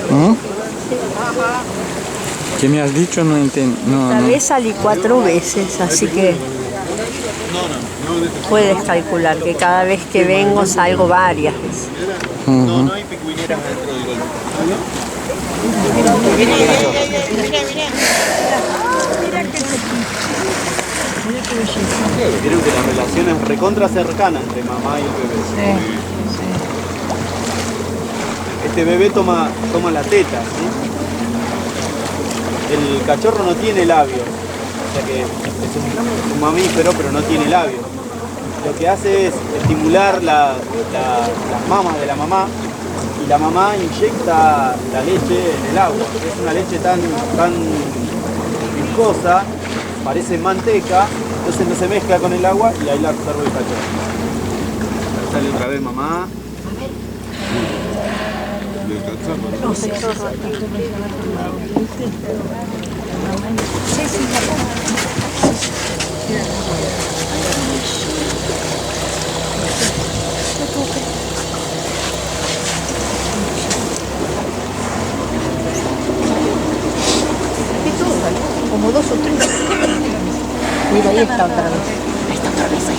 ¿Mm? ¿Qué me has dicho? No entiendo. Esta vez salí 4 veces, así que puedes calcular que cada vez que vengo salgo varias veces. Ujú. Vieron que la relación es recontra cercana entre mamá y el bebé. Este bebé toma la teta, ¿sí? El cachorro no tiene labio, o sea que es un mamífero, pero no tiene labio. Lo que hace es estimular las mamas de la mamá, y la mamá inyecta la leche en el agua. Es una leche tan viscosa, parece manteca, entonces no se mezcla con el agua y ahí la absorbe el cachorro. Sale otra vez mamá. Como 2 o 3. Mira, ahí está otra vez. Ahí está otra vez, ahí.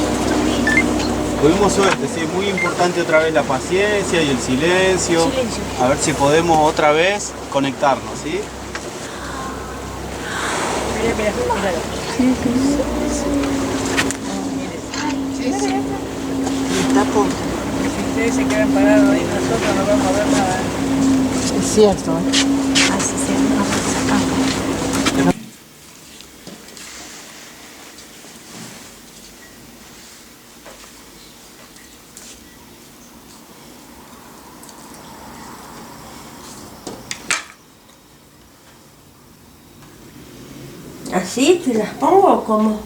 Tuvimos suerte, sí, muy importante otra vez la paciencia y el silencio. A ver si podemos otra vez conectarnos, ¿sí? Mira. Está por... Si ustedes se quedan parados ahí, nosotros no vamos a ver nada. Es cierto, ¿eh? Así se llama. ¿Así te las pongo o cómo?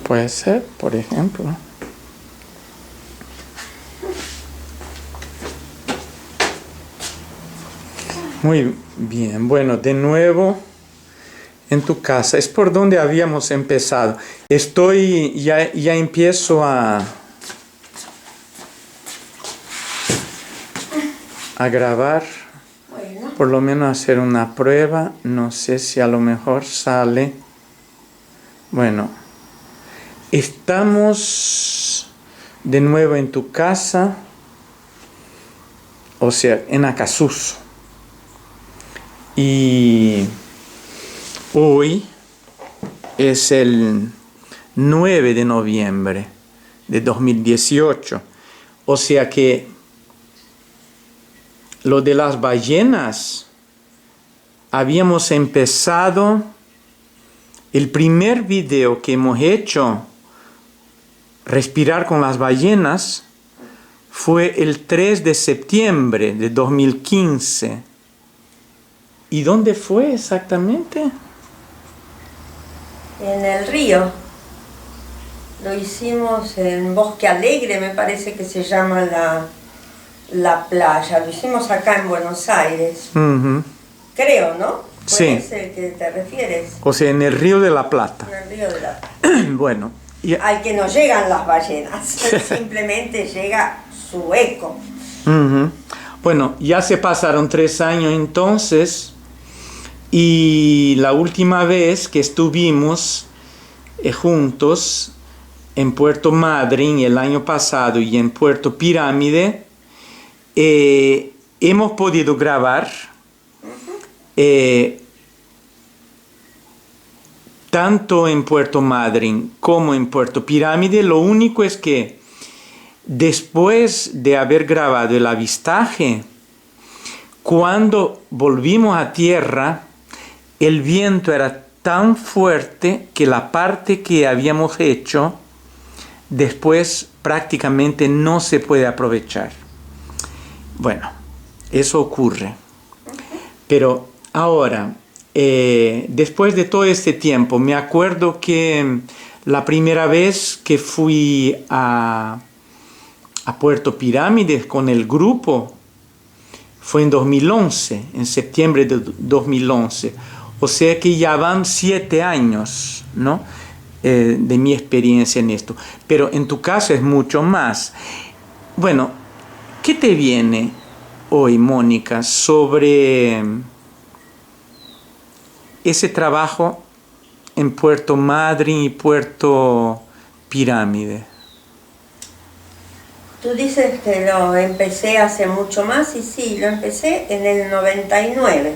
Puede ser, por ejemplo. Muy bien, bueno, de nuevo en tu casa. Es por donde habíamos empezado. Ya empiezo a grabar. Bueno. Por lo menos hacer una prueba. No sé si a lo mejor sale. Bueno, estamos de nuevo en tu casa, o sea, en Acasuso. Y hoy es el 9 de noviembre de 2018. O sea que lo de las ballenas, habíamos empezado, el primer video que hemos hecho, Respirar con las ballenas, fue el 3 de septiembre de 2015. ¿Y dónde fue exactamente? En el río. Lo hicimos en Bosque Alegre, me parece que se llama la playa. Lo hicimos acá en Buenos Aires. Uh-huh. Creo, ¿no? Sí. ¿Es el que te refieres? O sea, en el Río de la Plata. En el río de la Plata. Bueno. Al que no llegan las ballenas, simplemente llega su eco. Uh-huh. Bueno, ya se pasaron 3 años entonces, y la última vez que estuvimos juntos en Puerto Madryn el año pasado y en Puerto Pirámide, hemos podido grabar tanto en Puerto Madryn como en Puerto Pirámide. Lo único es que después de haber grabado el avistaje, cuando volvimos a tierra, el viento era tan fuerte que la parte que habíamos hecho después prácticamente no se puede aprovechar. Bueno, eso ocurre. Pero ahora, después de todo este tiempo, me acuerdo que la primera vez que fui a Puerto Pirámides con el grupo fue en 2011, en septiembre de 2011. O sea que ya van 7 años, ¿no? De mi experiencia en esto. Pero en tu caso es mucho más. Bueno, ¿qué te viene hoy, Mónica, sobre ese trabajo en Puerto Madryn y Puerto Pirámide? Tú dices que lo empecé hace mucho más, y sí, lo empecé en el 99.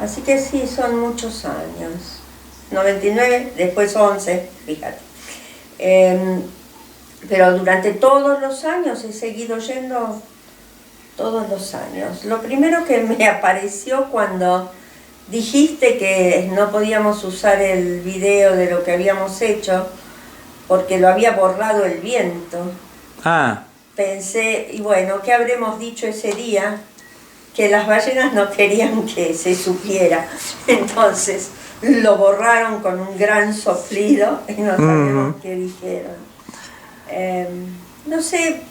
Así que sí, son muchos años. 99, después 11, fíjate. Pero durante todos los años he seguido yendo, todos los años. Lo primero que me apareció cuando dijiste que no podíamos usar el video de lo que habíamos hecho porque lo había borrado el viento. Ah, Pensé, y bueno, ¿qué habremos dicho ese día? Que las ballenas no querían que se supiera. Entonces lo borraron con un gran soplido y no sabemos qué dijeron. No sé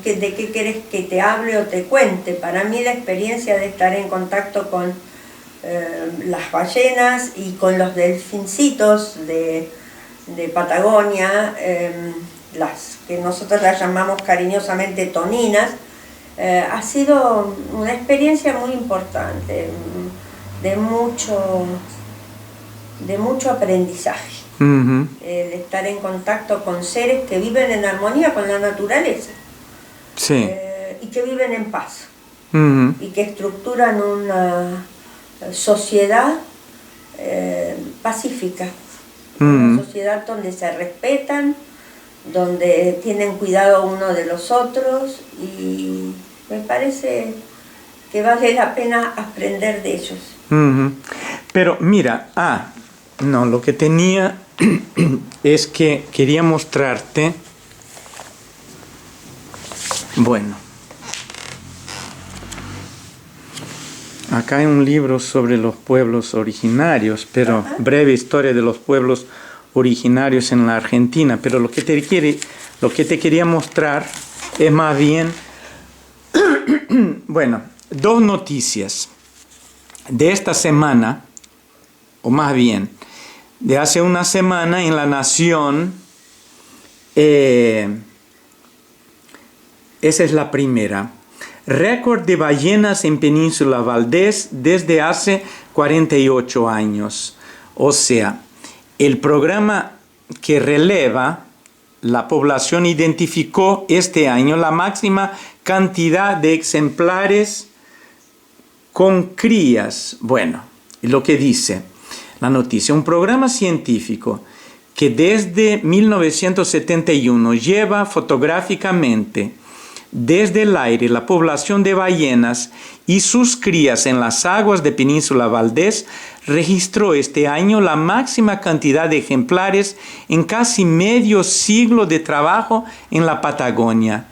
de qué querés que te hable o te cuente. Para mí la experiencia de estar en contacto con las ballenas y con los delfincitos de Patagonia, las que nosotros las llamamos cariñosamente toninas, ha sido una experiencia muy importante, de mucho aprendizaje. El estar en contacto con seres que viven en armonía con la naturaleza, sí. Y que viven en paz, y que estructuran una sociedad pacífica, una sociedad donde se respetan, donde tienen cuidado uno de los otros, y me parece que vale la pena aprender de ellos. Pero mira, no, lo que tenía es que quería mostrarte, bueno, acá hay un libro sobre los pueblos originarios, pero breve historia de los pueblos originarios en la Argentina, pero lo que te quería mostrar es más bien, bueno, dos noticias de esta semana, o más bien, de hace una semana en La Nación. Esa es la primera. Récord de ballenas en Península Valdés desde hace 48 años. O sea, el programa que releva la población identificó este año la máxima cantidad de ejemplares con crías. Bueno, lo que dice la noticia: un programa científico que desde 1971 lleva fotográficamente desde el aire la población de ballenas y sus crías en las aguas de Península Valdés registró este año la máxima cantidad de ejemplares en casi medio siglo de trabajo en la Patagonia.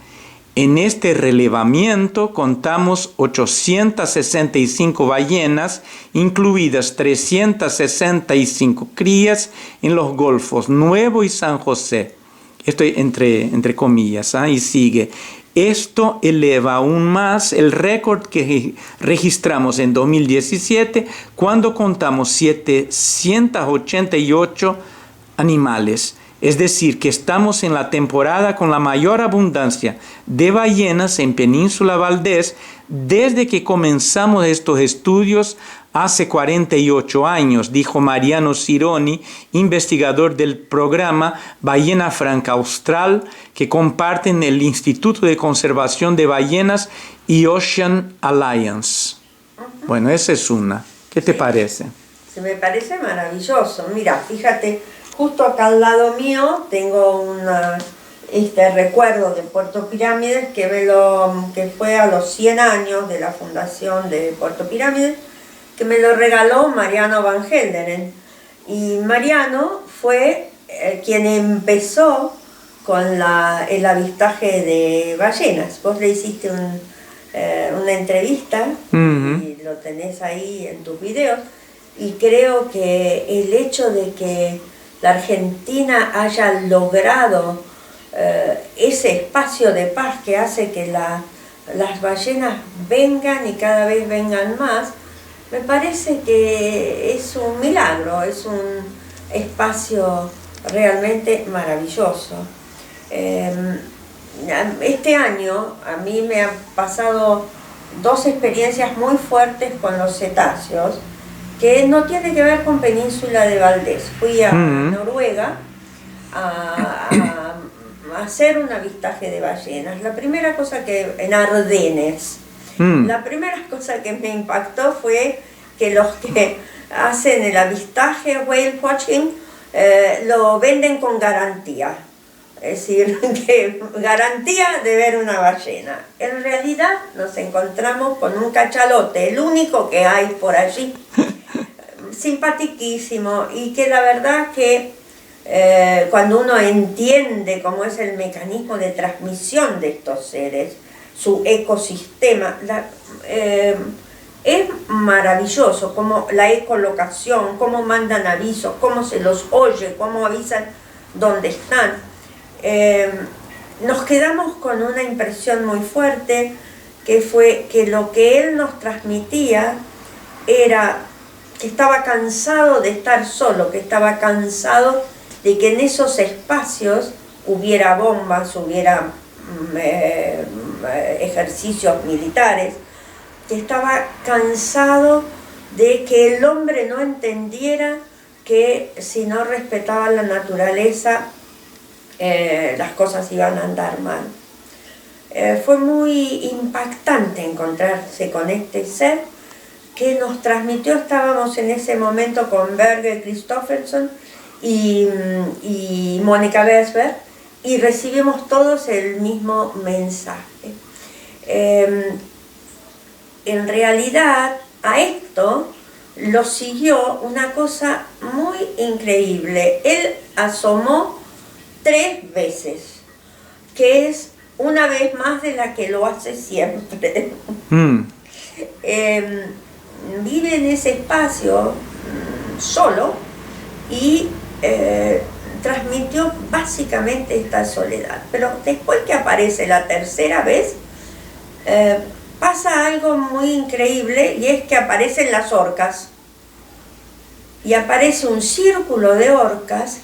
En este relevamiento contamos 865 ballenas, incluidas 365 crías en los golfos Nuevo y San José. Esto entre comillas, y sigue. Esto eleva aún más el récord que registramos en 2017, cuando contamos 788 animales. Es decir, que estamos en la temporada con la mayor abundancia de ballenas en Península Valdés desde que comenzamos estos estudios hace 48 años, dijo Mariano Cironi, investigador del programa Ballena Franca Austral, que comparten el Instituto de Conservación de Ballenas y Ocean Alliance. Bueno, esa es una. ¿Qué te parece? Se me parece maravilloso. Mira, fíjate, justo acá al lado mío tengo este recuerdo de Puerto Pirámides que fue a los 100 años de la fundación de Puerto Pirámides, que me lo regaló Mariano Van Helderen. Y Mariano fue quien empezó con el avistaje de ballenas. Vos le hiciste una entrevista, y lo tenés ahí en tus videos, y creo que el hecho de que la Argentina haya logrado ese espacio de paz que hace que las ballenas vengan y cada vez vengan más, me parece que es un milagro, es un espacio realmente maravilloso. Este año a mí me ha pasado dos experiencias muy fuertes con los cetáceos, que no tiene que ver con Península de Valdés. Fui a Noruega a hacer un avistaje de ballenas. La primera cosa que, en Ardenes, la primera cosa que me impactó fue que los que hacen el avistaje, whale watching, lo venden con garantía. Es decir, que garantía de ver una ballena. En realidad nos encontramos con un cachalote, el único que hay por allí, simpatiquísimo, y que la verdad que cuando uno entiende cómo es el mecanismo de transmisión de estos seres, su ecosistema, es maravilloso, como la ecolocación, cómo mandan avisos, cómo se los oye, cómo avisan dónde están. Nos quedamos con una impresión muy fuerte, que fue que lo que él nos transmitía era que estaba cansado de estar solo, que estaba cansado de que en esos espacios hubiera bombas, hubiera ejercicios militares, que estaba cansado de que el hombre no entendiera que si no respetaba la naturaleza, las cosas iban a andar mal. Fue muy impactante encontrarse con este ser que nos transmitió. Estábamos en ese momento con Berge Christofferson y Mónica Bersberg, y recibimos todos el mismo mensaje. En realidad a esto lo siguió una cosa muy increíble. Él asomó 3 veces, que es una vez más de la que lo hace siempre. Vive en ese espacio solo y transmitió básicamente esta soledad. Pero después que aparece la 3ª vez, pasa algo muy increíble, y es que aparecen las orcas. Y aparece un círculo de orcas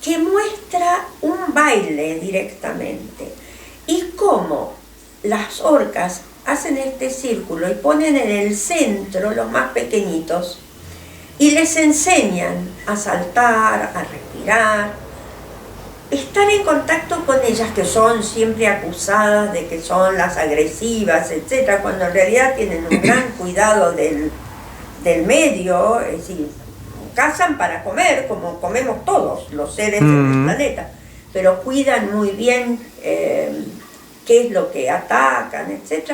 que muestra un baile directamente. Y cómo las orcas hacen este círculo y ponen en el centro los más pequeñitos y les enseñan a saltar, a respirar, estar en contacto con ellas, que son siempre acusadas de que son las agresivas, etc., cuando en realidad tienen un gran cuidado del medio. Es decir, cazan para comer, como comemos todos los seres del planeta, pero cuidan muy bien qué es lo que atacan, etc.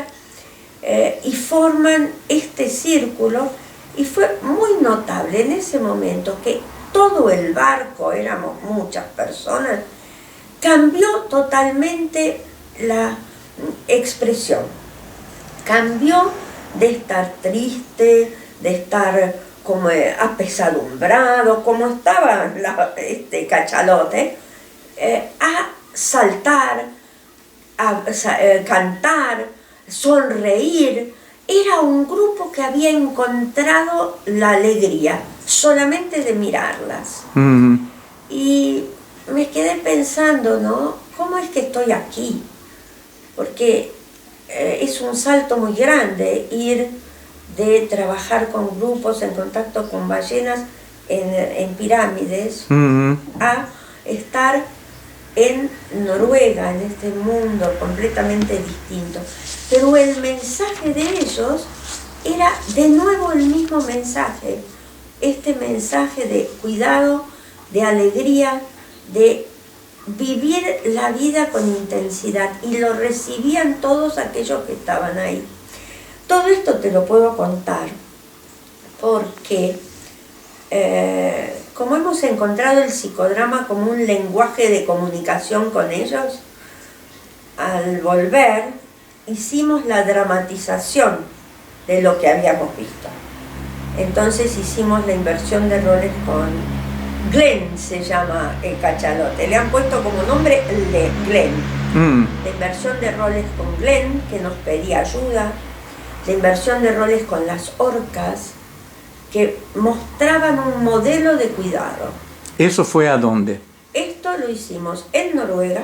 Y forman este círculo, y fue muy notable en ese momento que todo el barco, éramos muchas personas, cambió totalmente la expresión. Cambió de estar triste, de estar como apesadumbrado, como estaba este cachalote, a saltar, a cantar, sonreír. Era un grupo que había encontrado la alegría solamente de mirarlas. Y me quedé pensando, ¿no? ¿Cómo es que estoy aquí? Porque es un salto muy grande ir de trabajar con grupos en contacto con ballenas en pirámides a estar en Noruega, en este mundo completamente distinto. Pero el mensaje de ellos era de nuevo el mismo mensaje, este mensaje de cuidado, de alegría, de vivir la vida con intensidad, y lo recibían todos aquellos que estaban ahí. Todo esto te lo puedo contar porque como hemos encontrado el psicodrama como un lenguaje de comunicación con ellos, al volver hicimos la dramatización de lo que habíamos visto. Entonces hicimos la inversión de roles con Glenn, se llama el cachalote, le han puesto como nombre Glenn. La inversión de roles con Glenn, que nos pedía ayuda, la inversión de roles con las orcas, que mostraban un modelo de cuidado. ¿Eso fue a dónde? Esto lo hicimos en Noruega,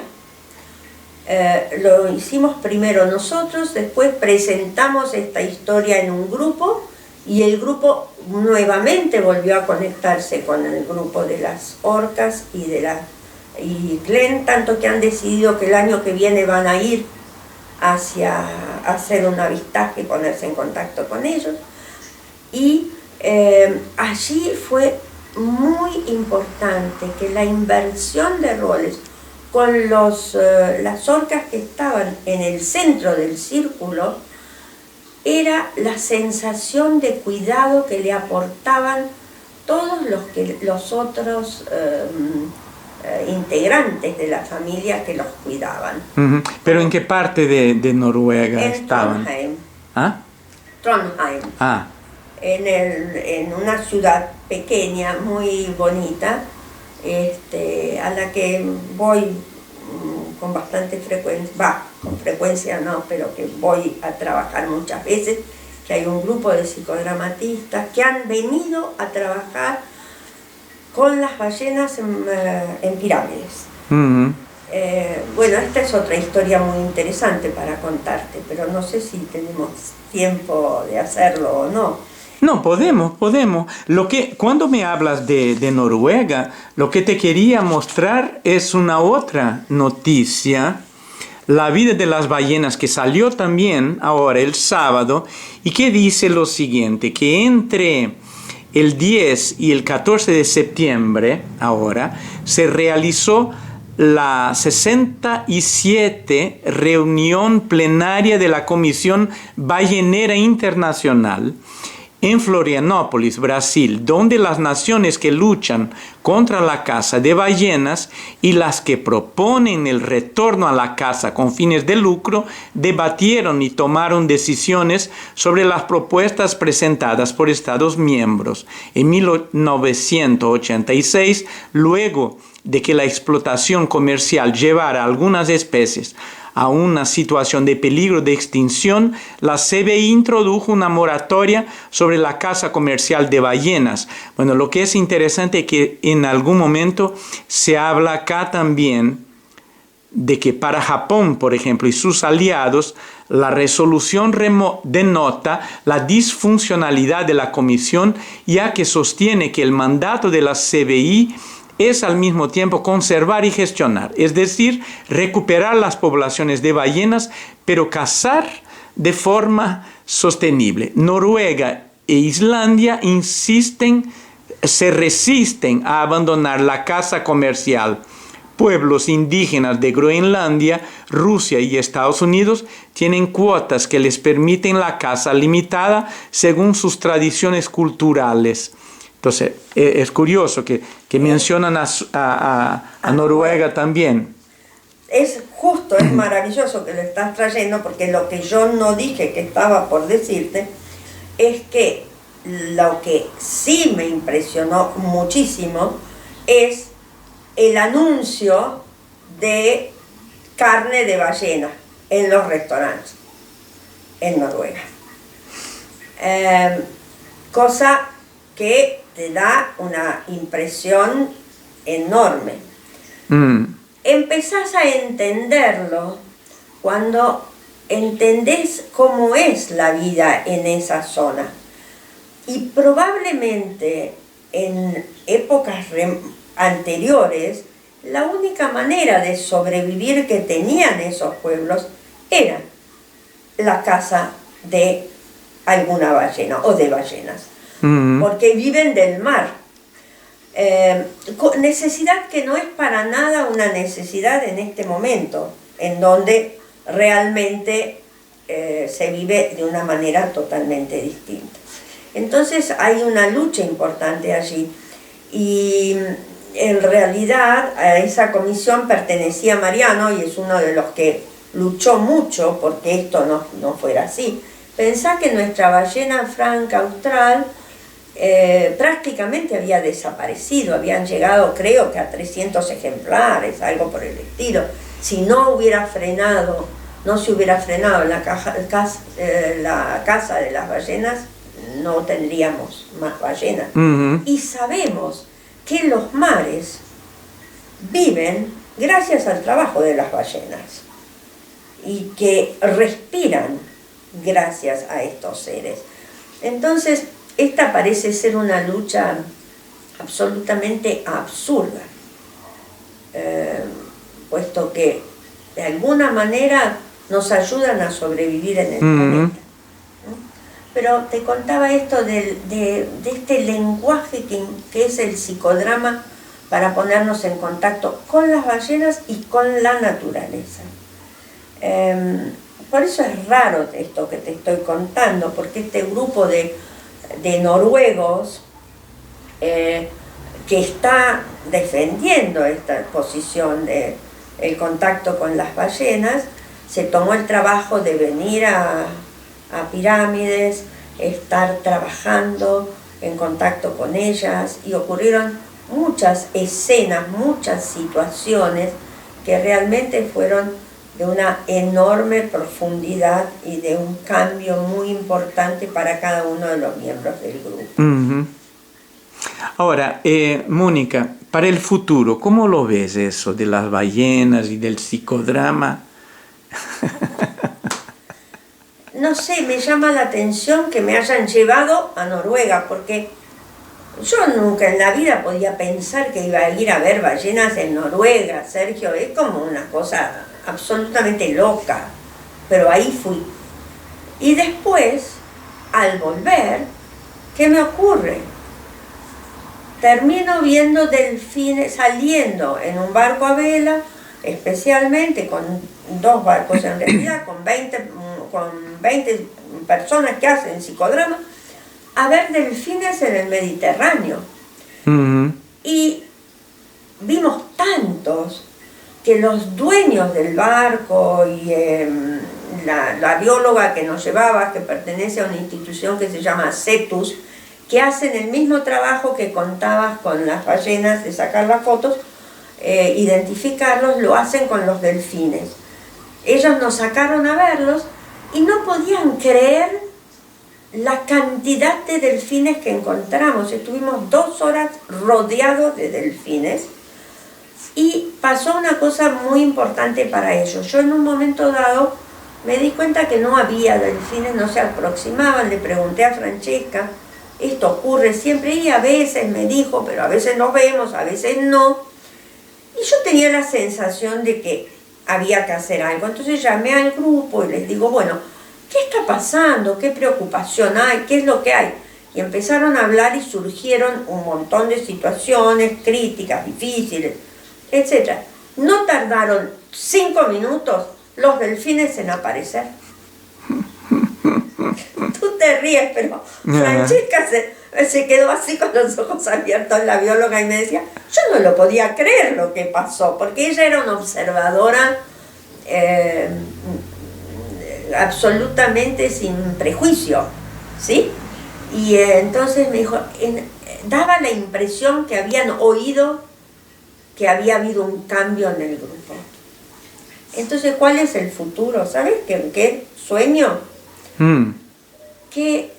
Lo hicimos primero nosotros, después presentamos esta historia en un grupo y el grupo nuevamente volvió a conectarse con el grupo de las orcas y Glenn, tanto que han decidido que el año que viene van a ir hacia hacer un avistaje, ponerse en contacto con ellos. Y allí fue muy importante que la inversión de roles con las orcas que estaban en el centro del círculo era la sensación de cuidado que le aportaban todos los otros integrantes de la familia que los cuidaban. ¿Pero en qué parte de Noruega estaban? Trondheim. ¿Ah? Trondheim. Ah. En una ciudad pequeña, muy bonita, a la que voy con bastante frecuencia, con frecuencia no, pero que voy a trabajar muchas veces, que hay un grupo de psicodramatistas que han venido a trabajar con las ballenas en pirámides. Bueno, esta es otra historia muy interesante para contarte, pero no sé si tenemos tiempo de hacerlo o no. No, podemos. Cuando me hablas de Noruega, lo que te quería mostrar es una otra noticia, La vida de las ballenas, que salió también ahora el sábado, y que dice lo siguiente, que entre el 10 y el 14 de septiembre, ahora, se realizó la 67 reunión plenaria de la Comisión Ballenera Internacional en Florianópolis, Brasil, donde las naciones que luchan contra la caza de ballenas y las que proponen el retorno a la caza con fines de lucro debatieron y tomaron decisiones sobre las propuestas presentadas por Estados miembros. En 1986, luego de que la explotación comercial llevara a algunas especies a una situación de peligro de extinción, la CBI introdujo una moratoria sobre la caza comercial de ballenas. Bueno, lo que es interesante es que en algún momento se habla acá también de que para Japón, por ejemplo, y sus aliados, la resolución denota la disfuncionalidad de la comisión, ya que sostiene que el mandato de la CBI es al mismo tiempo conservar y gestionar, es decir, recuperar las poblaciones de ballenas, pero cazar de forma sostenible. Noruega e Islandia se resisten a abandonar la caza comercial. Pueblos indígenas de Groenlandia, Rusia y Estados Unidos tienen cuotas que les permiten la caza limitada según sus tradiciones culturales. Entonces, es curioso que mencionan a Noruega también. Es justo, es maravilloso que lo estás trayendo, porque lo que yo no dije que estaba por decirte es que lo que sí me impresionó muchísimo es el anuncio de carne de ballena en los restaurantes en Noruega. Cosa que te da una impresión enorme. Empezás a entenderlo cuando entendés cómo es la vida en esa zona. Y probablemente en épocas anteriores, la única manera de sobrevivir que tenían esos pueblos era la caza de alguna ballena o de ballenas. Porque viven del mar. Necesidad que no es para nada una necesidad en este momento, en donde realmente se vive de una manera totalmente distinta. Entonces hay una lucha importante allí, y en realidad a esa comisión pertenecía Mariano, y es uno de los que luchó mucho porque esto no fuera así. Pensá que nuestra ballena franca austral prácticamente había desaparecido, habían llegado creo que a 300 ejemplares, algo por el estilo. Si no se hubiera frenado la caza de las ballenas, no tendríamos más ballenas. Y sabemos que los mares viven gracias al trabajo de las ballenas. y que respiran gracias a estos seres. Entonces, esta parece ser una lucha absolutamente absurda, puesto que de alguna manera nos ayudan a sobrevivir en el planeta. Pero te contaba esto de este lenguaje que es el psicodrama para ponernos en contacto con las ballenas y con la naturaleza. Por eso es raro esto que te estoy contando, porque este grupo de noruegos que está defendiendo esta posición de el contacto con las ballenas, se tomó el trabajo de venir a Pirámides, estar trabajando en contacto con ellas, y ocurrieron muchas escenas, muchas situaciones que realmente fueron de una enorme profundidad y de un cambio muy importante para cada uno de los miembros del grupo. Ahora, Mónica, para el futuro, ¿cómo lo ves eso de las ballenas y del psicodrama? No sé, me llama la atención que me hayan llevado a Noruega, porque yo nunca en la vida podía pensar que iba a ir a ver ballenas en Noruega, Sergio, es como una cosa absolutamente loca, pero ahí fui. Y después, al volver, ¿qué me ocurre? Termino viendo delfines saliendo en un barco a vela, especialmente con 2 barcos en realidad, con 20 personas que hacen psicodrama, a ver delfines en el Mediterráneo. Y vimos tantos que los dueños del barco y la bióloga que nos llevaba, que pertenece a una institución que se llama CETUS, que hacen el mismo trabajo que contabas con las ballenas, de sacar las fotos, identificarlos, lo hacen con los delfines. Ellos nos sacaron a verlos y no podían creer la cantidad de delfines que encontramos. Estuvimos 2 horas rodeados de delfines y pasó una cosa muy importante para ellos. Yo en un momento dado me di cuenta que no había delfines, no se aproximaban. Le pregunté a Francesca, esto ocurre siempre, y a veces me dijo, pero a veces nos vemos, a veces no. Y yo tenía la sensación de que había que hacer algo. Entonces llamé al grupo y les digo, bueno, ¿qué está pasando? ¿Qué preocupación hay? ¿Qué es lo que hay? Y empezaron a hablar y surgieron un montón de situaciones críticas, difíciles, etc. No tardaron 5 minutos los delfines en aparecer. Tú te ríes, pero Francesca se quedó así con los ojos abiertos, la bióloga, y me decía, yo no lo podía creer lo que pasó, porque ella era una observadora absolutamente sin prejuicio, ¿sí? Y entonces me dijo, daba la impresión que habían oído que había habido un cambio en el grupo. Entonces, ¿cuál es el futuro? ¿Sabes qué sueño? Que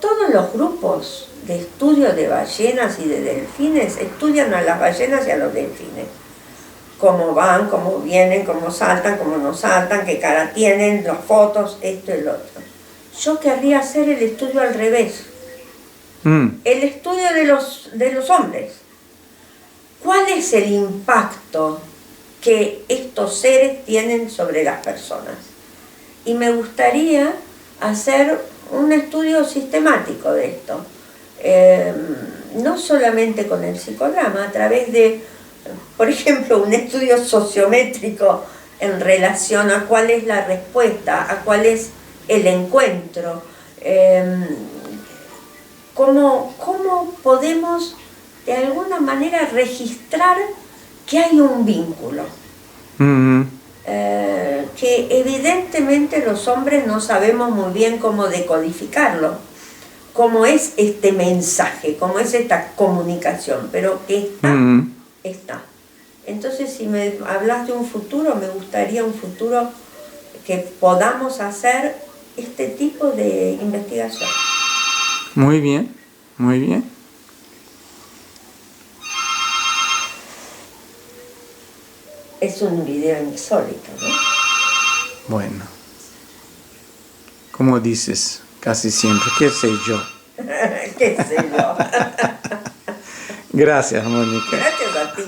todos los grupos de estudio de ballenas y de delfines estudian a las ballenas y a los delfines. Cómo van, cómo vienen, cómo saltan, cómo no saltan, qué cara tienen, las fotos, esto y lo otro. Yo querría hacer el estudio al revés. El estudio de los hombres. ¿Cuál es el impacto que estos seres tienen sobre las personas? Y me gustaría hacer un estudio sistemático de esto, no solamente con el psicodrama, a través de, por ejemplo, un estudio sociométrico en relación a cuál es la respuesta, a cuál es el encuentro, cómo podemos de alguna manera registrar que hay un vínculo. Que evidentemente los hombres no sabemos muy bien cómo decodificarlo, cómo es este mensaje, cómo es esta comunicación, pero que está. Entonces, si me hablas de un futuro, me gustaría un futuro que podamos hacer este tipo de investigación. Muy bien, muy bien. Es un video insólito, ¿no? Bueno, como dices casi siempre, ¿qué sé yo? ¿Qué sé yo? Gracias, Mónica. Gracias a ti.